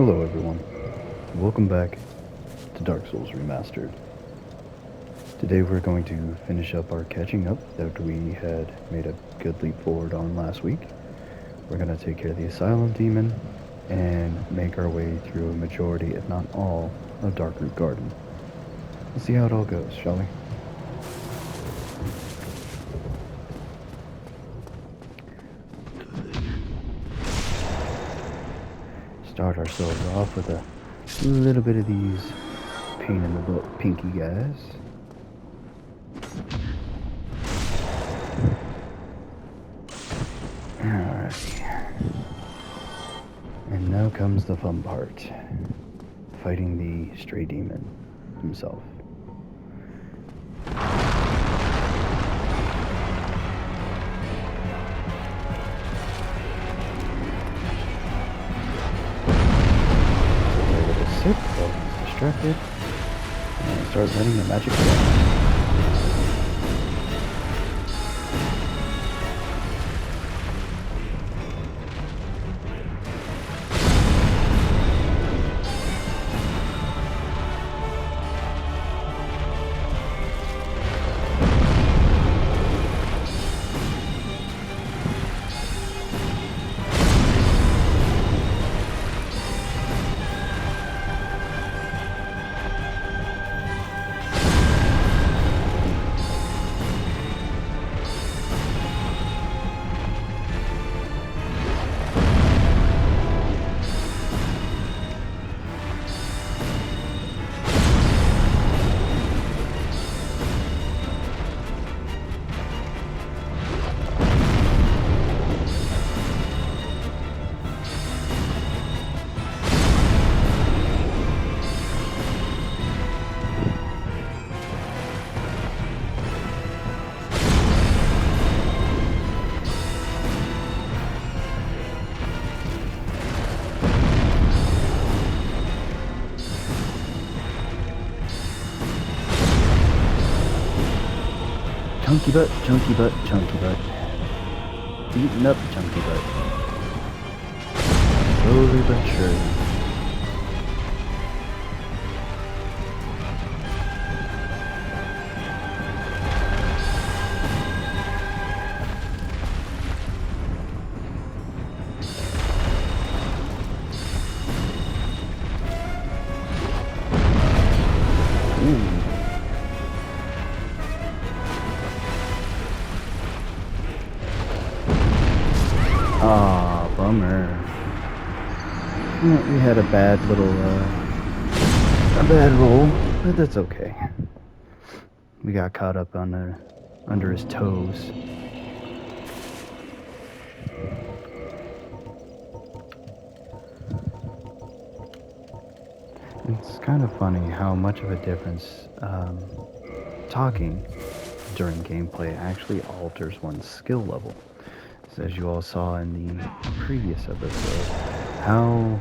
Hello everyone, welcome back to Dark Souls Remastered. Today we're going to finish up our catching up that we had made a good leap forward on last week. We're going to take care of the Asylum Demon and make our way through a majority, if not all, of Darkroot Garden. Let's see how it all goes, shall we? Start ourselves off with a little bit of these pain in the butt pinky guys. Alright. And now comes the fun part. Fighting the stray demon himself. Sit, so he's distracted, and start letting the magic go. Chunky butt, chunky butt, chunky butt. Beaten up chunky butt. Slowly but surely. Aw, bummer. We had a bad little, a bad roll, but that's okay. We got caught up on under his toes. It's kind of funny how much of a difference talking during gameplay actually alters one's skill level. As you all saw in the previous episode, how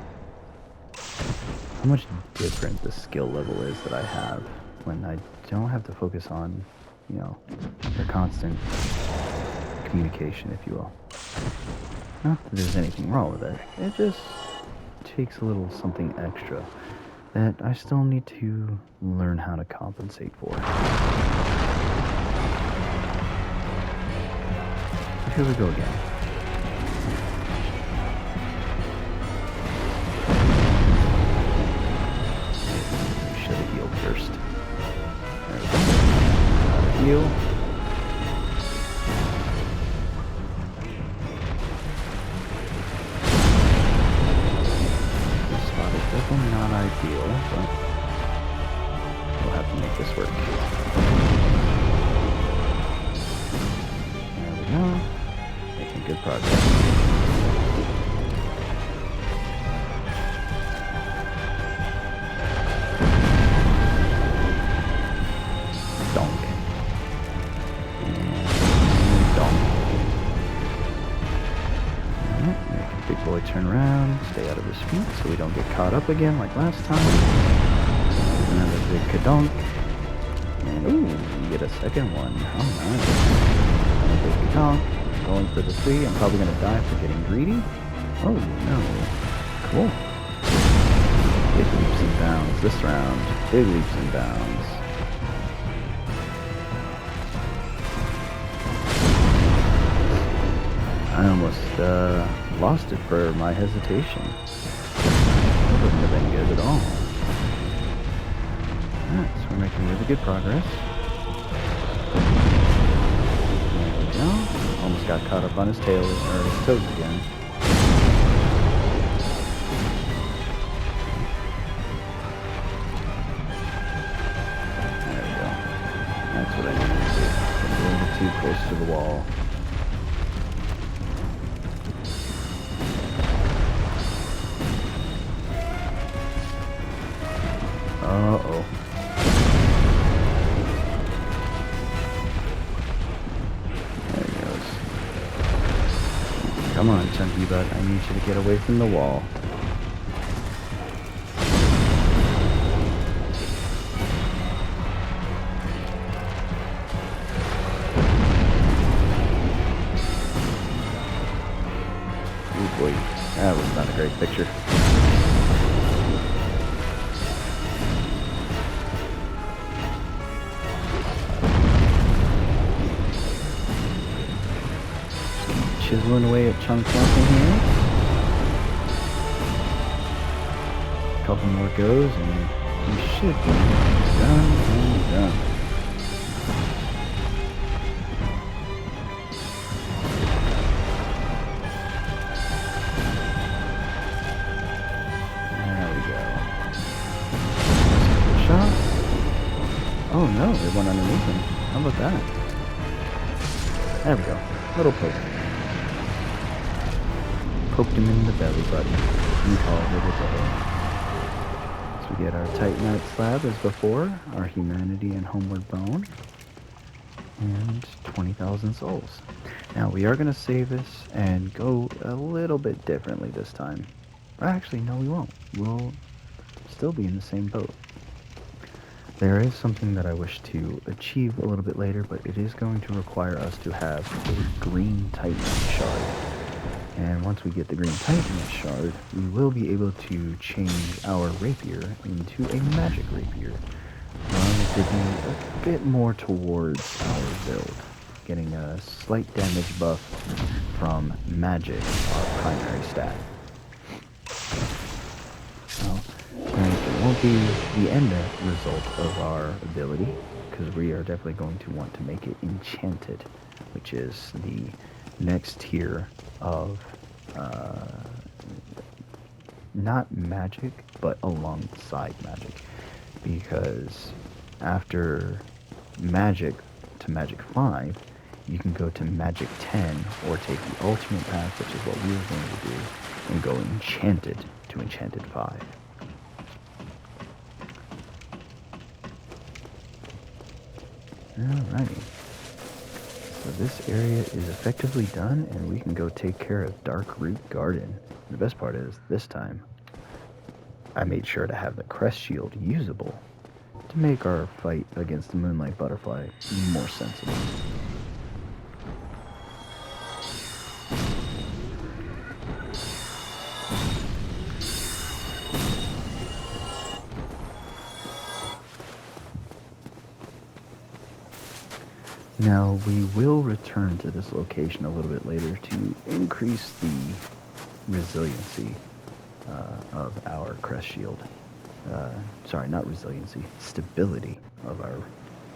much different the skill level is that I have when I don't have to focus on, the constant communication, if you will. Not that there's anything wrong with it. It just takes a little something extra that I still need to learn how to compensate for. Here we go again. Should have healed first. There we go. Heal. This spot is definitely not ideal, but we'll have to make this work. There we go. Making good progress. Donk. And donk. Alright, make a big boy turn around, stay out of his feet so we don't get caught up again like last time. Another big kadonk. And ooh, we get a second one. How nice. Another big kadonk. Going for the 3. I'm probably going to die for getting greedy. Oh, no. Cool. souls this round. Big leaps and bounds. I almost lost it for my hesitation. That wouldn't have been good at all. Alright, so we're making really good progress. There we go. Almost got caught up on his tail, or his toes again. There we go. That's what I need to do. I'm a little too close to the wall. Uh-oh. There he goes. Come on, chunky butt. I need you to get away from the wall. Oh boy, that was not a great picture. Chiseling away at chunks off in here. A couple more goes and we should be done and done. There we go. Shots. Oh no, it went underneath him. How about that? There we go. Little poke. Poked him in the belly button and called it a day. So we get our Titanite slab as before, our humanity and homeward bone, and 20,000 souls. Now we are going to save this and go a little bit differently this time. Actually, no we won't. We'll still be in the same boat. There is something that I wish to achieve a little bit later, but it is going to require us to have a green Titanite shard. And once we get the green Titanite shard, we will be able to change our rapier into a magic rapier. To be a bit more towards our build, getting a slight damage buff from magic, our primary stat. So, it won't be the end result of our ability, because we are definitely going to want to make it enchanted, which is the next tier of not magic, but alongside magic, because after magic to magic 5, you can go to magic 10 or take the alternate path, which is what we were going to do, and go enchanted to enchanted 5. Alrighty. So this area is effectively done, and we can go take care of Dark Root Garden. The best part is, this time, I made sure to have the crest shield usable to make our fight against the Moonlight Butterfly more sensible. Now, we will return to this location a little bit later to increase the resiliency of our crest shield. Sorry, not resiliency, stability of our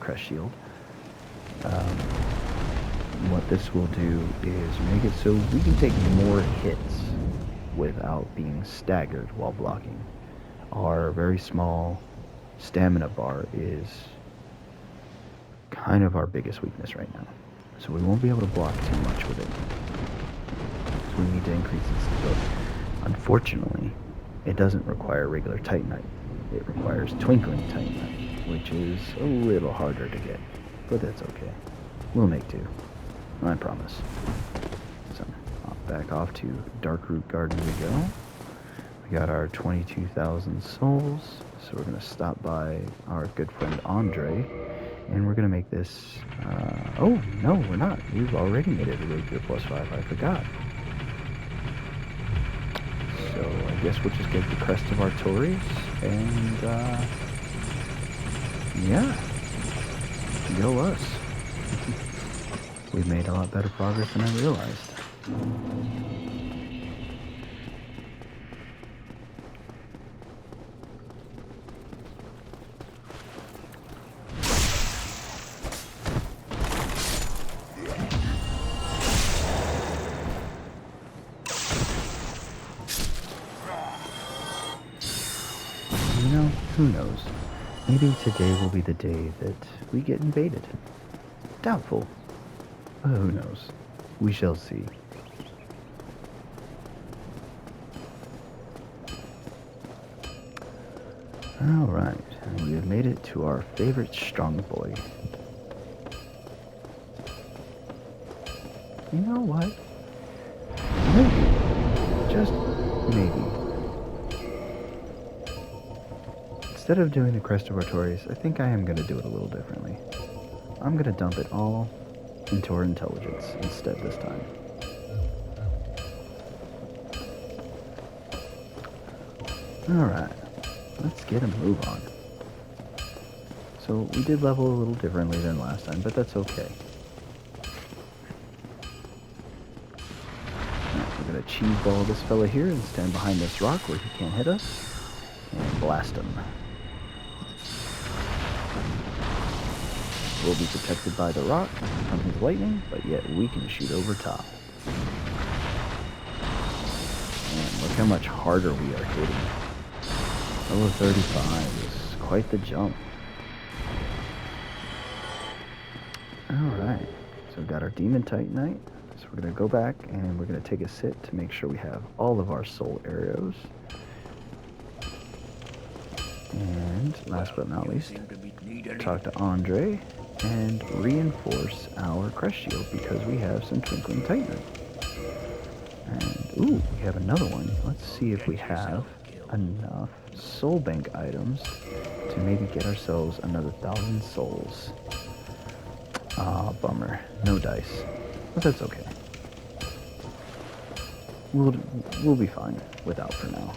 crest shield. What this will do is make it so we can take more hits without being staggered while blocking. Our very small stamina bar is kind of our biggest weakness right now, so we won't be able to block too much with it. So we need to increase its stability. Unfortunately, it doesn't require regular Titanite. It requires Twinkling Titanite, which is a little harder to get, but that's okay. We'll make do. I promise. So, back off to Dark Root Garden we go. We got our 22,000 souls, so we're going to stop by our good friend Andre, and we're going to make this, oh, no, we're not. We've already made it a rapier +5, I forgot. So I guess we'll just get the crest of our Taurus, and, yeah, go us. We've made a lot better progress than I realized. You know, who knows? Maybe today will be the day that we get invaded. Doubtful. But who knows? We shall see. Alright, we have made it to our favorite strong boy. You know what? Maybe. Just maybe. Instead of doing the crest of Artorias, I think I am going to do it a little differently. I'm going to dump it all into our intelligence instead this time. Alright, let's get a move on. So we did level a little differently than last time, but that's okay. Right, we're going to cheese ball this fella here and stand behind this rock where he can't hit us, and blast him. We'll be protected by the rock from his lightning, but yet we can shoot over top. And look how much harder we are hitting. Level 35 is quite the jump. Alright, so we've got our Demon Titanite. So we're going to go back and we're going to take a sit to make sure we have all of our soul arrows. And last but not least, talk to Andre and reinforce our crest shield because we have some Twinkling Titanite. And, ooh, we have another one. Let's see if we have enough soul bank items to maybe get ourselves another 1,000 souls. Ah, bummer. No dice. But that's okay. We'll be fine without for now.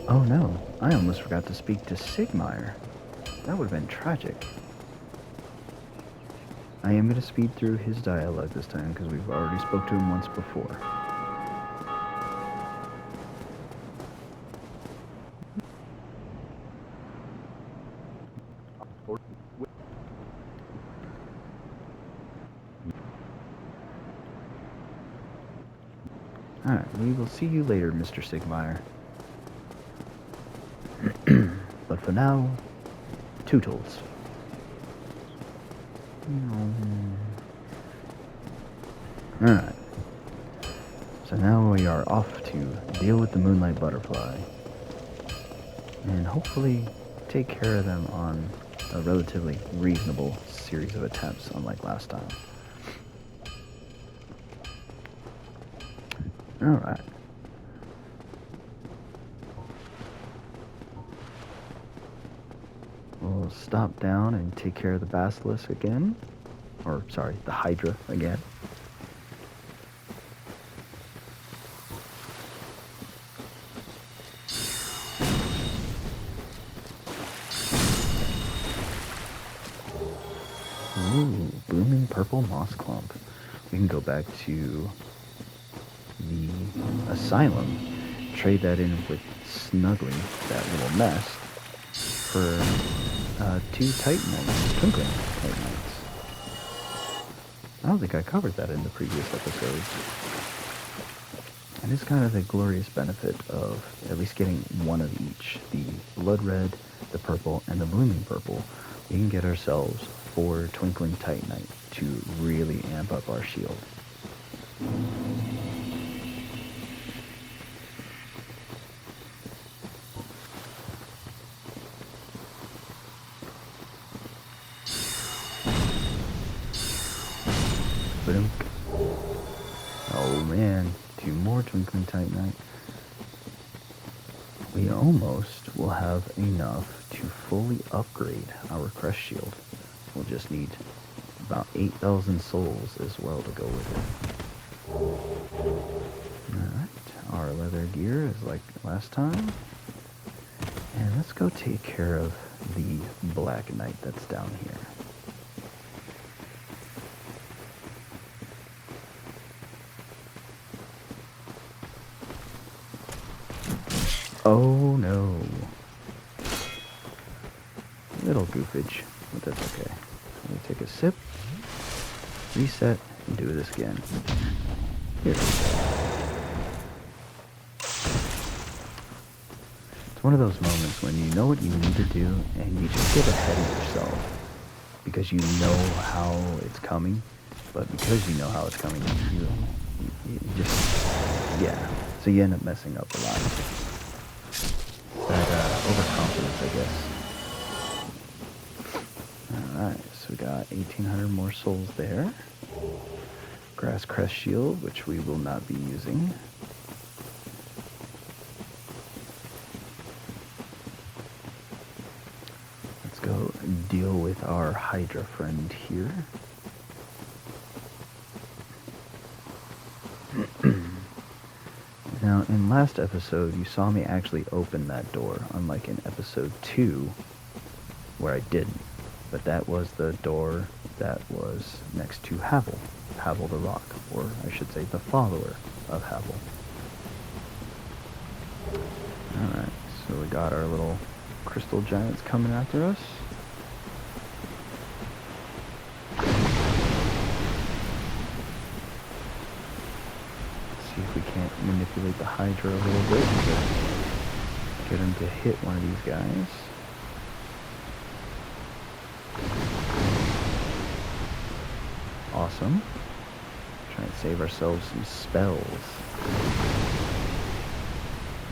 Oh no, I almost forgot to speak to Sigmire. That would have been tragic. I am going to speed through his dialogue this time because we've already spoke to him once before. Alright, we will see you later, Mr. Sigmire. But for now, Tootles. Alright. So now we are off to deal with the Moonlight Butterfly. And hopefully take care of them on a relatively reasonable series of attempts, unlike last time. Alright. We'll stop down and take care of the Basilisk again. Or, sorry, the Hydra again. Ooh, blooming purple moss clump. We can go back to the asylum, trade that in with Snuggly, that little nest, for 2 Titanites, Twinkling Titanites. I don't think I covered that in the previous episode. And it's kind of the glorious benefit of at least getting one of each. The blood red, the purple, and the blooming purple. We can get ourselves 4 Twinkling Titanite to really amp up our shield. Oh man, 2 more Twinkling Titanite. We almost will have enough to fully upgrade our crest shield. We'll just need about 8,000 souls as well to go with it. Alright, our leather gear is like last time. And let's go take care of the Black Knight that's down here. Oh no. Little goofage, but that's okay. So we take a sip, reset, and do this again. Here. It's one of those moments when you know what you need to do and you just get ahead of yourself because you know how it's coming, but because you know how it's coming, you just, yeah, so you end up messing up a lot. That overconfidence, I guess. Alright, so we got 1,800 more souls there. Grass Crest Shield, which we will not be using. Let's go deal with our Hydra friend here. Now, in last episode, you saw me actually open that door, unlike in episode 2, where I didn't. But that was the door that was next to Havel the Rock, or I should say the follower of Havel. Alright, so we got our little crystal giants coming after us. See if we can't manipulate the Hydra a little bit to get him to hit one of these guys. Awesome. Trying to save ourselves some spells.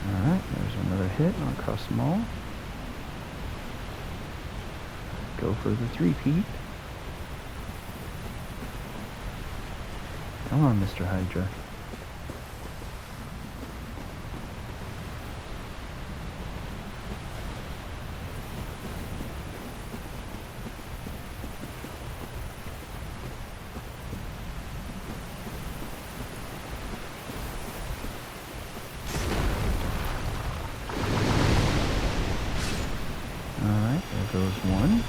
Alright, there's another hit. I'll cross them all. Go for the 3-peat. Come on, Mr. Hydra. Alright, there goes one.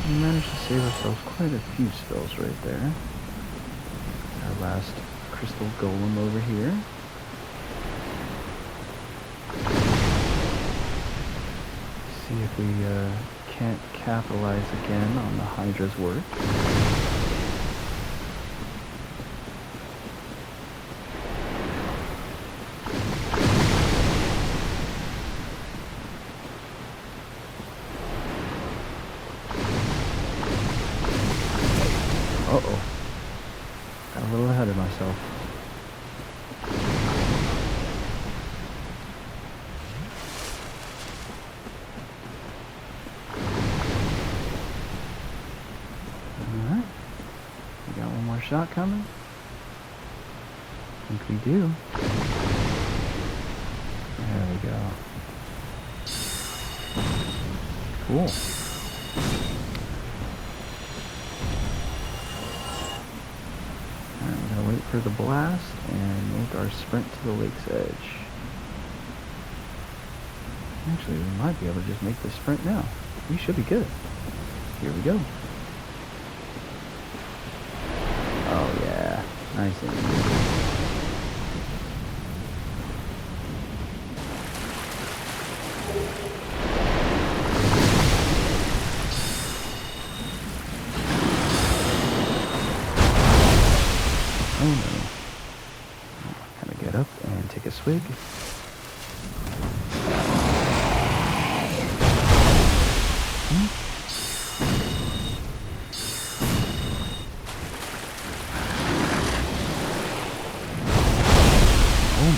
We managed to save ourselves quite a few spells right there. Our last crystal golem over here. See if we can't capitalize again on the Hydra's work. Uh-oh. Got a little ahead of myself. Alright. We got one more shot coming. I think we do. There we go. Cool. Wait for the blast and make our sprint to the lake's edge. Actually, we might be able to just make the sprint now. We should be good. Here we go. Oh yeah, nice and easy. Oh no. Kind of get up and take a swig. Oh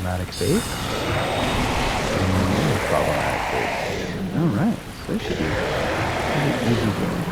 problematic face. And another problematic face. Alright, so this should be pretty easy going.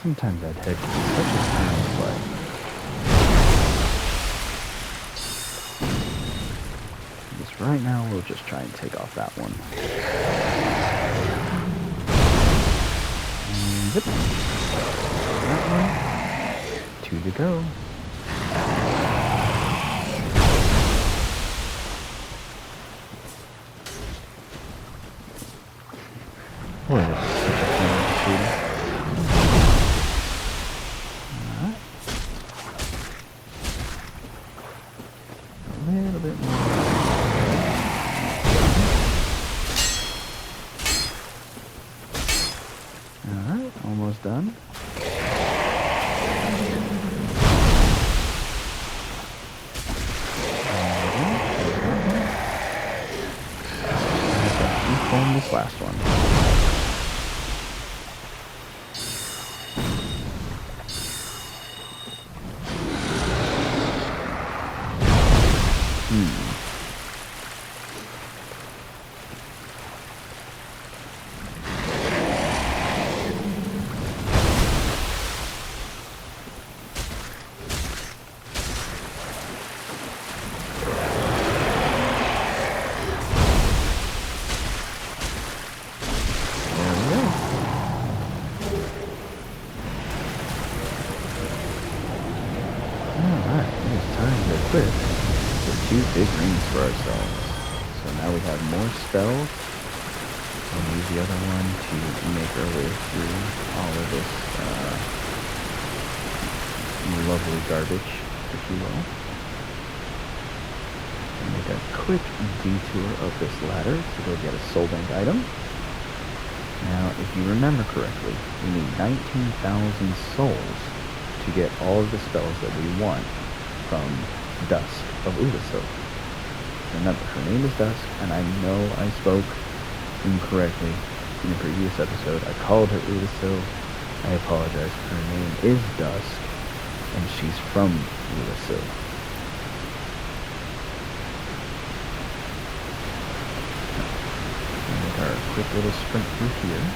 Sometimes that head can be such a pain in the butt. Just right now, we'll just try and take off that one. And zip. That one. 2 to go. Boy, that's such a pain to shoot. A little bit more. Alright, almost done. Reform this last one. Equip for 2 big rings for ourselves. So now we have more spells. We'll use the other one to make our way through all of this lovely garbage, if you will. And make a quick detour up this ladder to go get a soul bank item. Now, if you remember correctly, we need 19,000 souls to get all of the spells that we want from Dusk of Ulasil. Remember, her name is Dusk, and I know I spoke incorrectly in the previous episode. I called her Ulasil. I apologize. Her name is Dusk, and she's from Ulasil. Make our quick little sprint through here.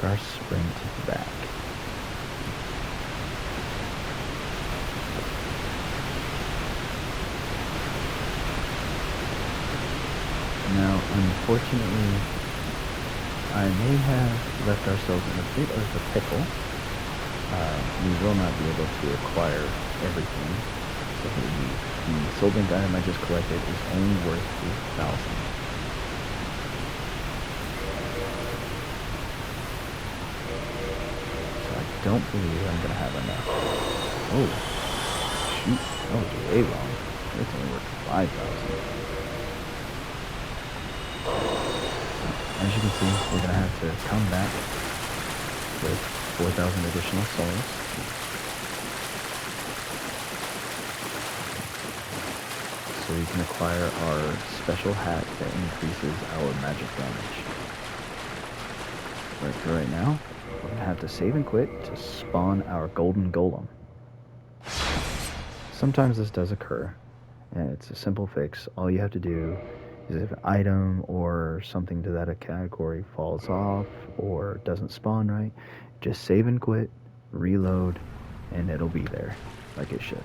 Our sprint back. Now, unfortunately, I may have left ourselves in a bit of a pickle. We will not be able to acquire everything. So the soul bank item I just collected is only worth 8,000. Don't believe I'm gonna have enough. Oh, shoot, that was way wrong. It's only worth 5,000. As you can see, we're gonna have to come back with 4,000 additional souls. So we can acquire our special hat that increases our magic damage. But for right now, we're going to have to save and quit to spawn our golden golem. Sometimes this does occur, and it's a simple fix. All you have to do if an item or something to that category falls off or doesn't spawn right, just save and quit, reload, and it'll be there like it should.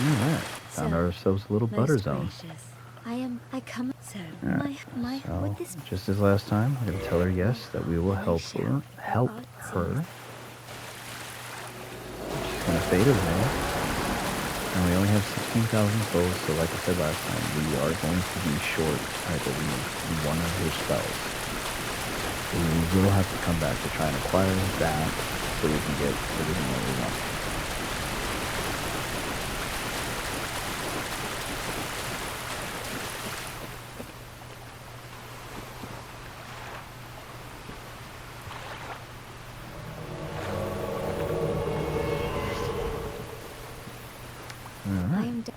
Alright, found ourselves a little butter zone. I come. So, Alright, so would this just as last time, I'm gonna tell her yes, that we will help her. She's gonna fade away. And we only have 16,000 souls, so like I said last time, we are going to be short, I believe, one of her spells. So we will have to come back to try and acquire that so we can get everything that we want.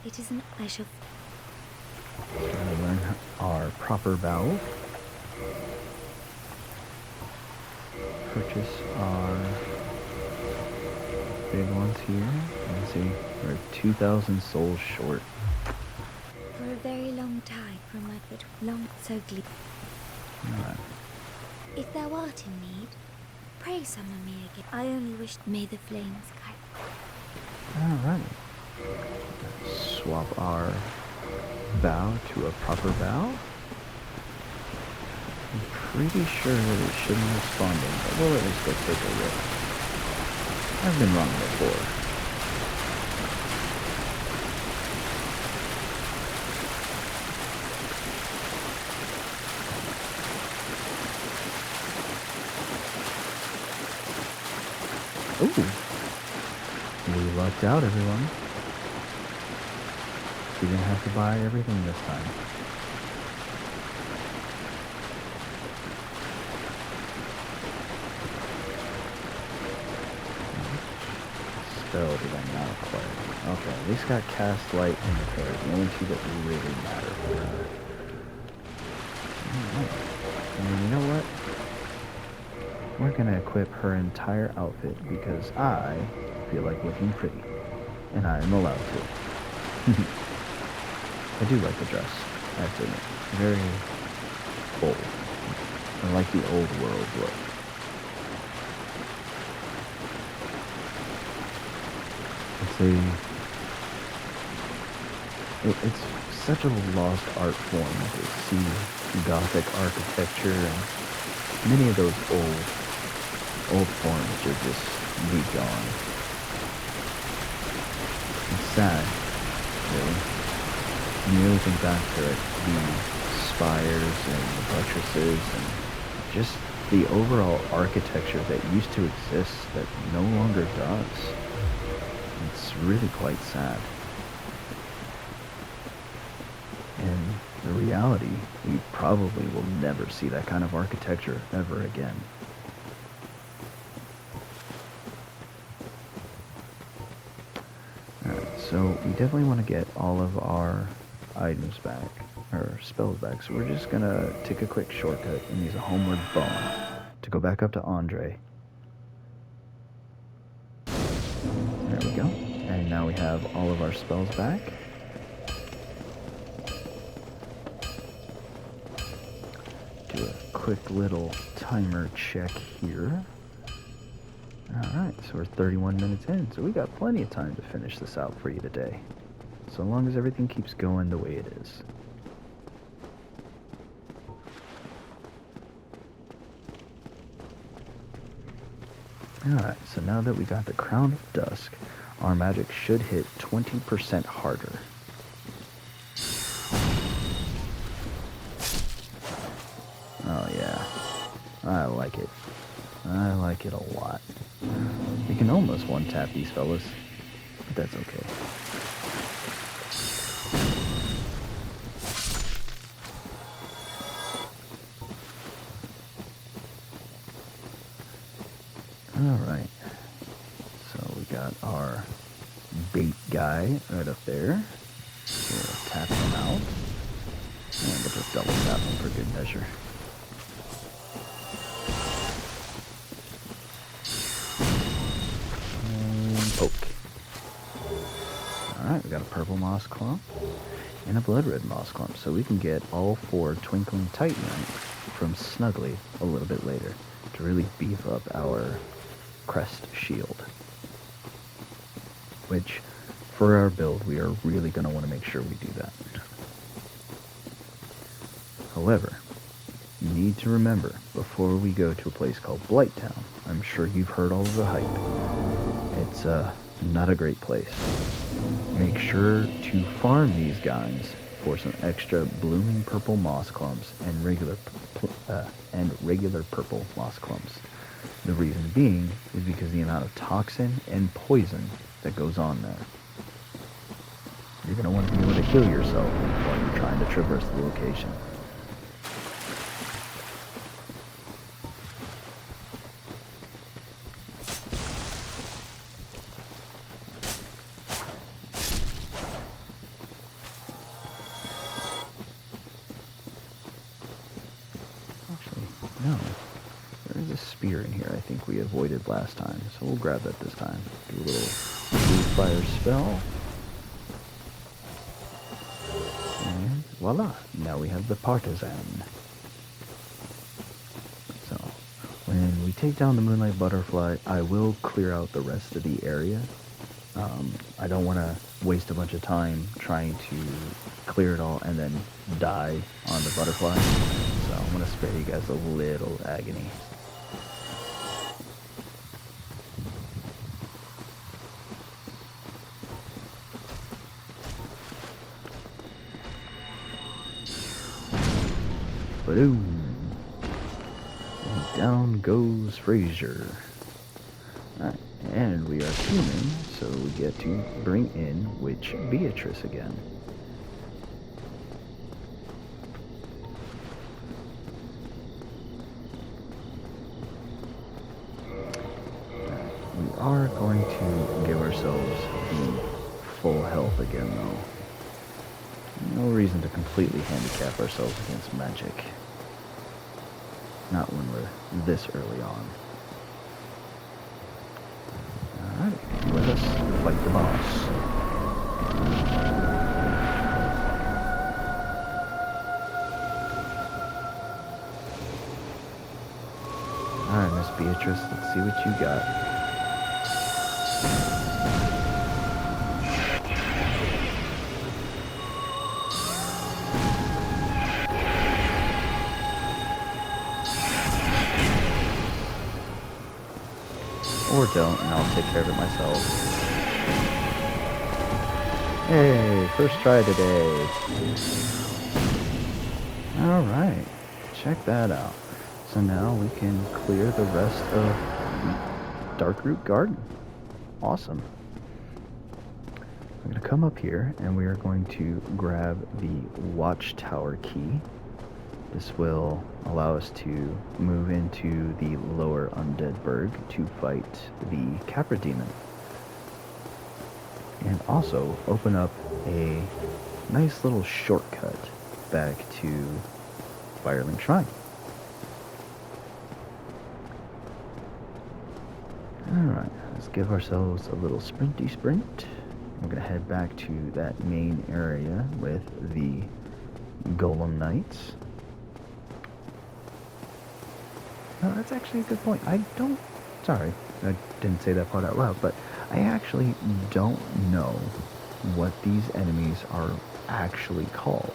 It isn't. I shall. We're going to learn our proper valve. Purchase our big ones here. Let's see, we're 2,000 souls short. For a very long time, from my foot, long so glee. Alright. If thou art in need, pray summon me again. I only wish may the flames guide. Alright. Swap our bow to a proper bow. I'm pretty sure that it shouldn't have spawned in, but we'll at least go take a look. I've been wrong before. Ooh. We lucked out, everyone. We didn't have to buy everything this time. Spell did I not acquire? Okay, at least got cast light and repair. The only two that really matter for her. And you know what? We're gonna equip her entire outfit because I feel like looking pretty. And I am allowed to. I do like the dress, I have to admit. Very old. I like the old world look. It's such a lost art form to see Gothic architecture, and many of those old forms are just be gone. It's sad, really. When you really think back to it, the spires and the buttresses and just the overall architecture that used to exist that no longer does. It's really quite sad. And the reality, we probably will never see that kind of architecture ever again. Alright, so we definitely want to get all of our items back, or spells back, so we're just gonna take a quick shortcut and use a homeward bone to go back up to Andre. There we go. And now we have all of our spells back. Do a quick little timer check here. Alright, so we're 31 minutes in, so we got plenty of time to finish this out for you today. So long as everything keeps going the way it is. Alright, so now that we got the Crown of Dusk, our magic should hit 20% harder. Oh yeah, I like it. I like it a lot. We can almost one-tap these fellas, but that's okay. Alright, so we got our bait guy right up there. So we'll tap him out, and we'll just double tap him for good measure. And poke. Alright, we got a purple moss clump and a blood red moss clump, so we can get all 4 twinkling titanite from Snuggly a little bit later to really beef up our crest shield, which for our build we are really going to want to make sure we do that. However, you need to remember before we go to a place called Blighttown, I'm sure you've heard all of the hype, it's not a great place. Make sure to farm these guys for some extra blooming purple moss clumps and regular purple moss clumps. The reason being is because the amount of toxin and poison that goes on there. You're going to want to be able to heal yourself while you're trying to traverse the location. Actually, no. There is a spear in here I think we avoided last time, so we'll grab that this time. Do a little blue fire spell. And voila, now we have the partisan. So, when we take down the Moonlight Butterfly, I will clear out the rest of the area. I don't want to waste a bunch of time trying to clear it all and then die on the butterfly. So I'm going to spare you guys a little agony. Boom. And down goes Frazier. Alright, and we are human, so we get to bring in Witch Beatrice again. We are going to give ourselves the full health again, though. No reason to completely handicap ourselves against magic. Not when we're this early on. Alright, let us fight the boss. Alright, Miss Beatrice, let's see what you got. Or don't, and I'll take care of it myself. Hey, first try today. Alright, check that out. So now we can clear the rest of the Darkroot Garden. Awesome. I'm going to come up here and we are going to grab the Watchtower key. This will allow us to move into the lower Undead Burg to fight the Capra Demon. And also open up a nice little shortcut back to Firelink Shrine. Alright, let's give ourselves a little sprinty sprint. We're going to head back to that main area with the Golem Knights. No, that's actually a good point. Sorry, I didn't say that part out loud, but I actually don't know what these enemies are actually called.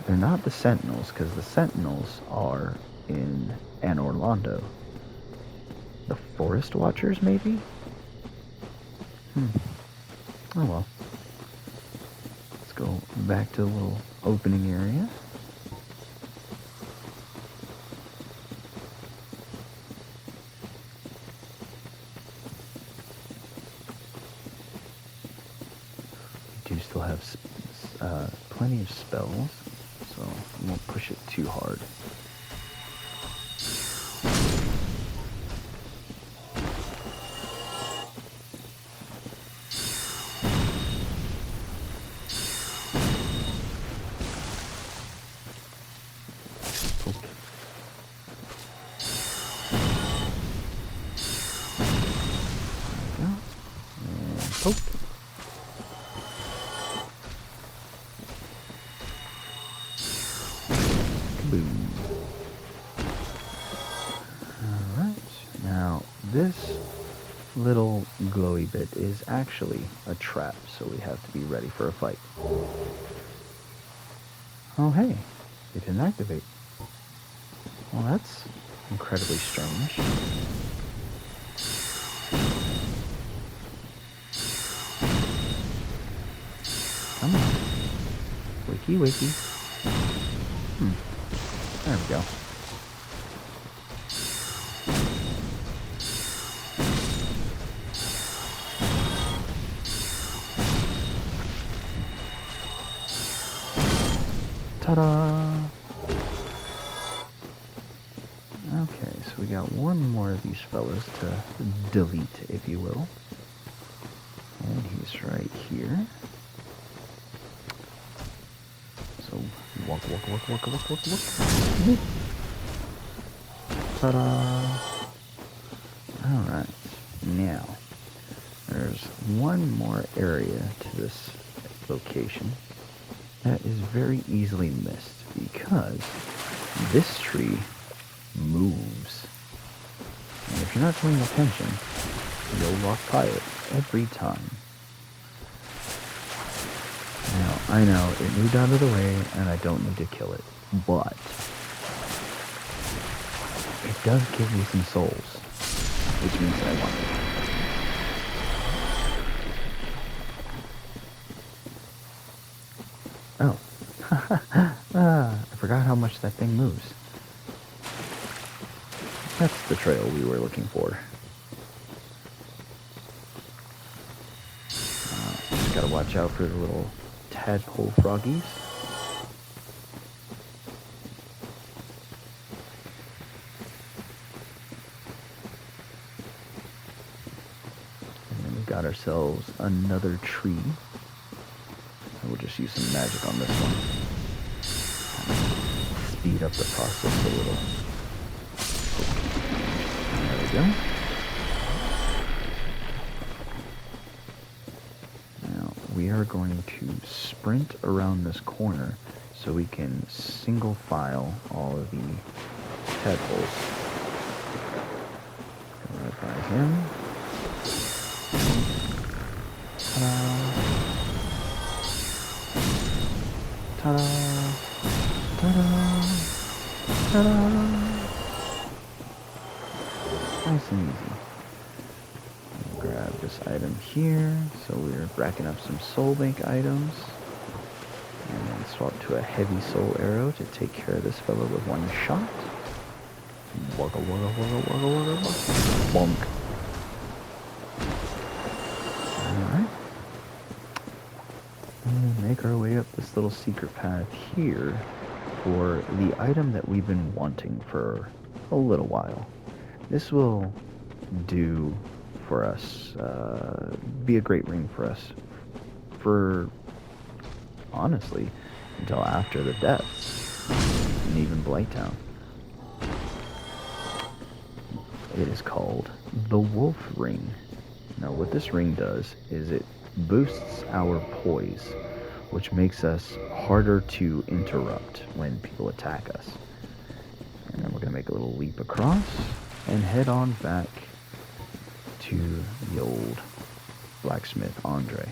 They're not the Sentinels, because the Sentinels are in Anor Londo. The Forest Watchers, maybe? Oh well. Let's go back to the little opening area. We do still have plenty of spells, so we won't push it too hard. This little glowy bit is actually a trap, so we have to be ready for a fight. Oh hey, it didn't activate. Well, that's incredibly strange. Come on. Wakey, wakey. There we go. Ta-da! Okay, so we got one more of these fellas to delete, if you will. And he's right here. So, walk. Ta-da! Alright, now, there's one more area to this location that is very easily missed because this tree moves. And if you're not paying attention, you'll walk by it every time. Now, I know it moved out of the way and I don't need to kill it, but it does give me some souls, which means that I want it. Oh. I forgot how much that thing moves. That's the trail we were looking for. Just gotta watch out for the little tadpole froggies. And then we got ourselves another tree. We'll just use some magic on this one. Speed up the process a little. There we go. Now, we are going to sprint around this corner so we can single file all of the tadpoles. Right by him. Ta-da! Ta-da! Ta-da! Ta-da! Nice and easy. Grab this item here. So we're racking up some soul bank items. And then swap to a heavy soul arrow to take care of this fellow with one shot. Wugga wugga wugga wugga wugga wugga. Bonk. Alright. And make our way up this little secret path here for the item that we've been wanting for a little while. This will do for us, be a great ring for us for, honestly, until after the deaths, and even Blighttown. It is called the Wolf Ring. Now what this ring does is it boosts our poise, which makes us harder to interrupt when people attack us. And then we're going to make a little leap across and head on back to the old blacksmith Andre.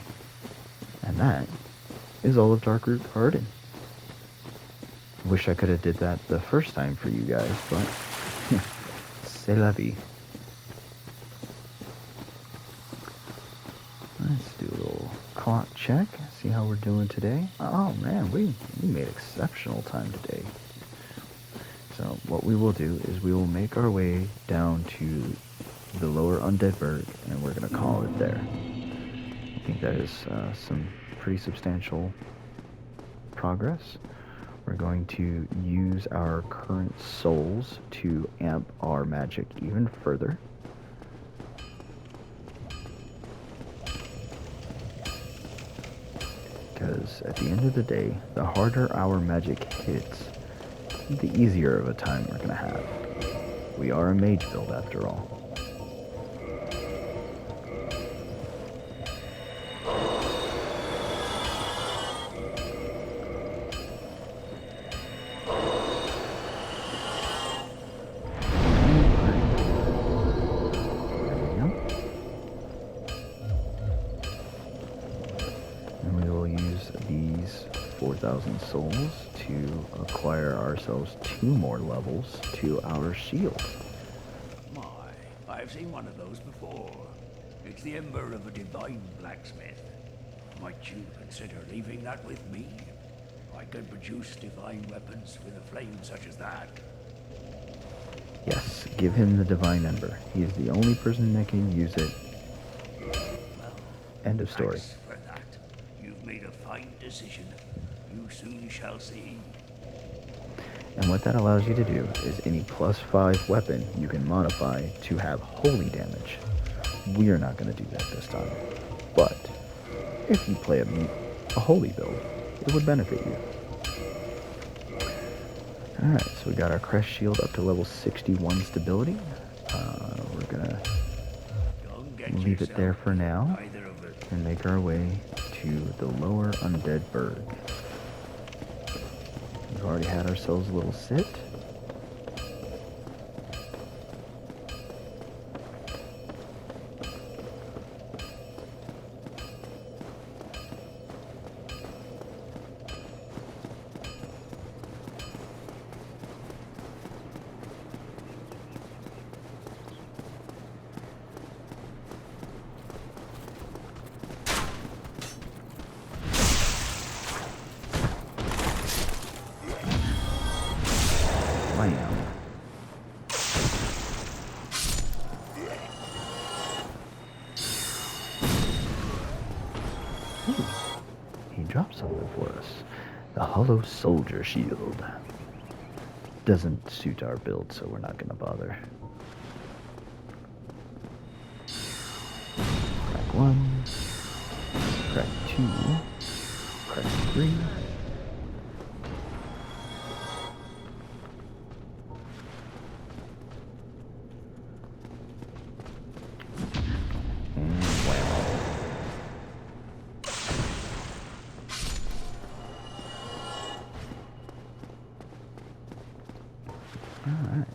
And that is all of Darkroot Garden. Wish I could have did that the first time for you guys, but c'est la vie. Let's do a little clock check, see how we're doing today. Oh man, we made exceptional time today. So what we will do is we will make our way down to the lower Undead Berg, and we're going to call it there. I think that is some pretty substantial progress. We're going to use our current souls to amp our magic even further. Because at the end of the day, the harder our magic hits, the easier of a time we're going to have. We are a mage build after all. And we will use these 4,000 souls to acquire ourselves 2 more levels to our shield. My, I've seen one of those before. It's the ember of a divine blacksmith. Might you consider leaving that with me? I can produce divine weapons with a flame such as that. Yes, give him the divine ember. He is the only person that can use it. Well, End of story. thanks for that. You've made a fine decision. You soon shall see. And what that allows you to do is any +5 weapon you can modify to have holy damage. We are not going to do that this time. But if you play a holy build, it would benefit you. Alright, so we got our crest shield up to level 61 stability. We're going to leave it there for now and make our way to the lower Undead Berg. We've already had ourselves a little sit. Bam. Ooh, he dropped something for us. The Hollow Soldier Shield. Doesn't suit our build, so we're not going to bother. Crack 1. Crack 2. Crack 3. And whammo. Alright.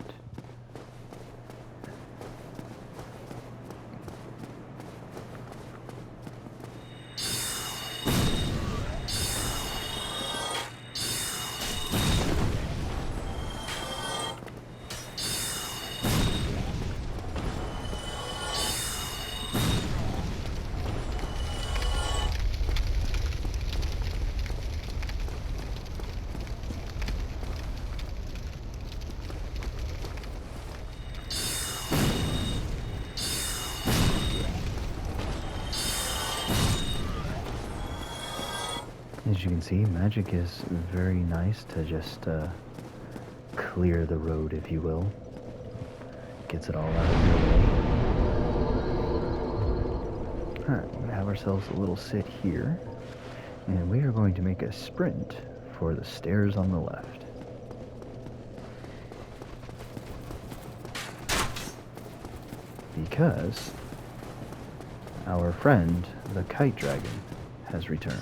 As you can see, magic is very nice to just clear the road, if you will. Gets it all out of your way. Alright, we have ourselves a little sit here, and we are going to make a sprint for the stairs on the left. Because our friend, the kite dragon, has returned.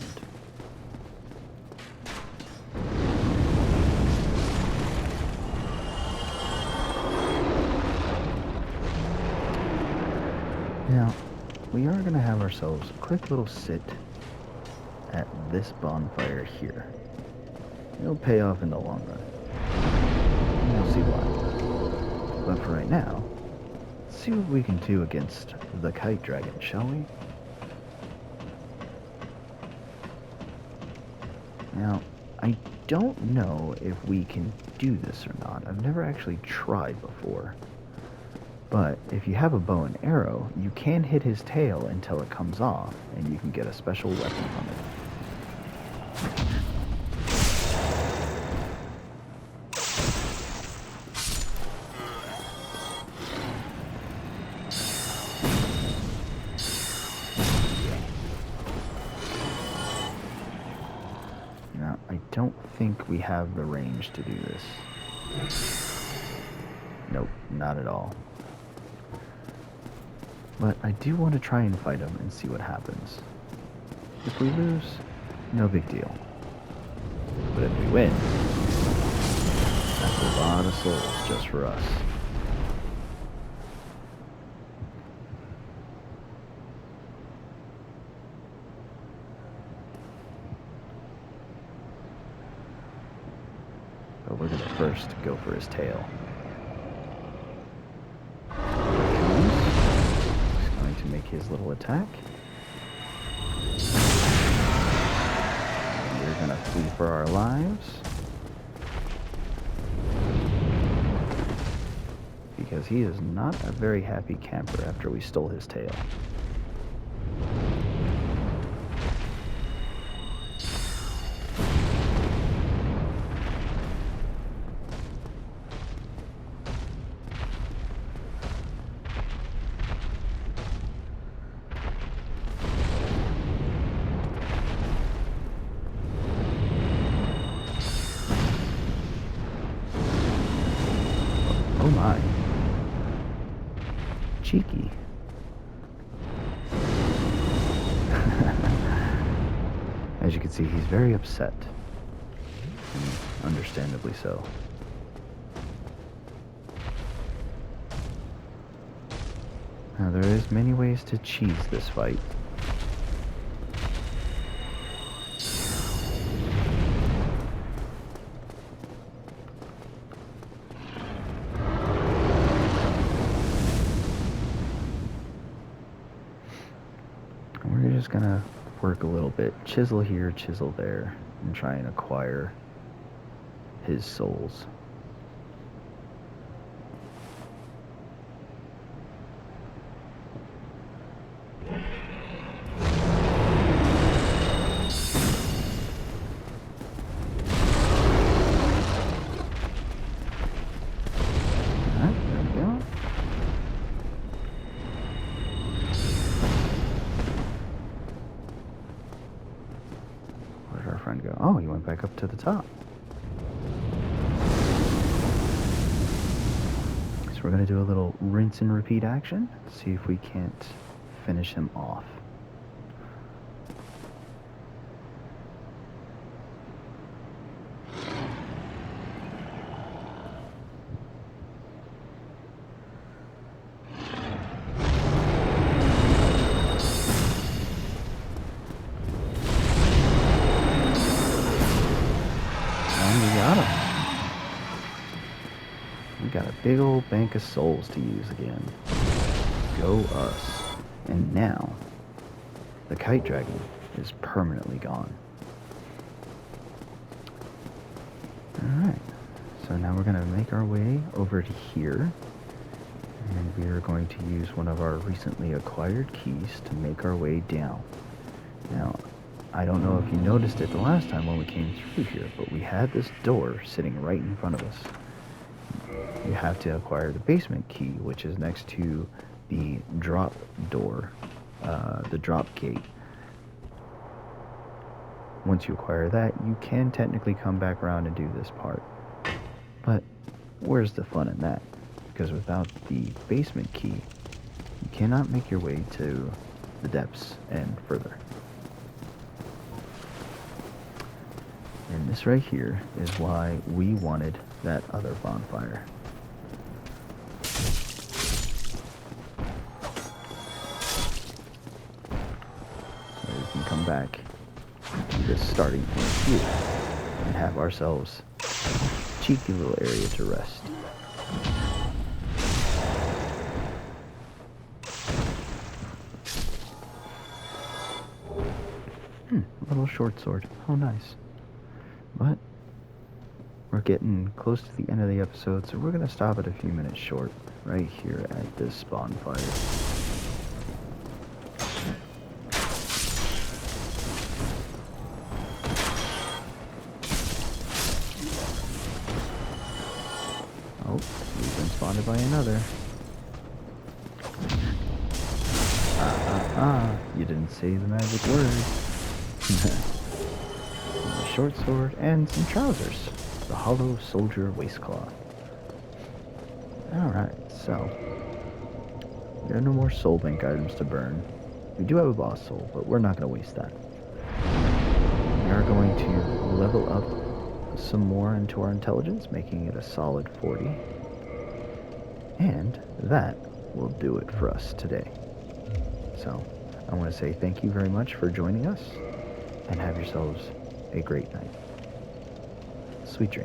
Now, we are going to have ourselves a quick little sit at this bonfire here. It'll pay off in the long run. You'll see why. But for right now, let's see what we can do against the kite dragon, shall we? Now, I don't know if we can do this or not. I've never actually tried before. But if you have a bow and arrow, you can hit his tail until it comes off, and you can get a special weapon from it. Now, I don't think we have the range to do this. Nope, not at all. But I do want to try and fight him and see what happens. If we lose, no big deal. But if we win, that's a lot of souls just for us. But we're gonna first go for his tail. To make his little attack. And we're gonna flee for our lives. Because he is not a very happy camper after we stole his tail. Oh my. Cheeky. As you can see, he's very upset. And understandably so. Now, there is many ways to cheese this fight. We're just gonna work a little bit, chisel here, chisel there, and try and acquire his souls. Alright, there we go. Where did our friend go? Oh, he went back up to the top. So we're going to do a little rinse and repeat action. See if we can't finish him off. Got a big old bank of souls to use again. Go us. And now, the kite dragon is permanently gone. Alright, so now we're going to make our way over to here. And we are going to use one of our recently acquired keys to make our way down. Now, I don't know if you noticed it the last time when we came through here, but we had this door sitting right in front of us. You have to acquire the basement key, which is next to the drop door, the drop gate. Once you acquire that, you can technically come back around and do this part. But where's the fun in that? Because without the basement key, you cannot make your way to the depths and further. And this right here is why we wanted that other bonfire. So we can come back to this starting point here and have ourselves a cheeky little area to rest. A little short sword. How nice. But we're getting close to the end of the episode, so we're going to stop it a few minutes short right here at this bonfire. Oh, we've been spotted by another. You didn't say the magic word. A short sword and some trousers. The hollow soldier waistcloth. Alright, so there are no more soul bank items to burn. We do have a boss soul, but we're not going to waste that. We are going to level up some more into our intelligence, making it a solid 40. And that will do it for us today. So I want to say thank you very much for joining us, and have yourselves a great night. Sweet dreams.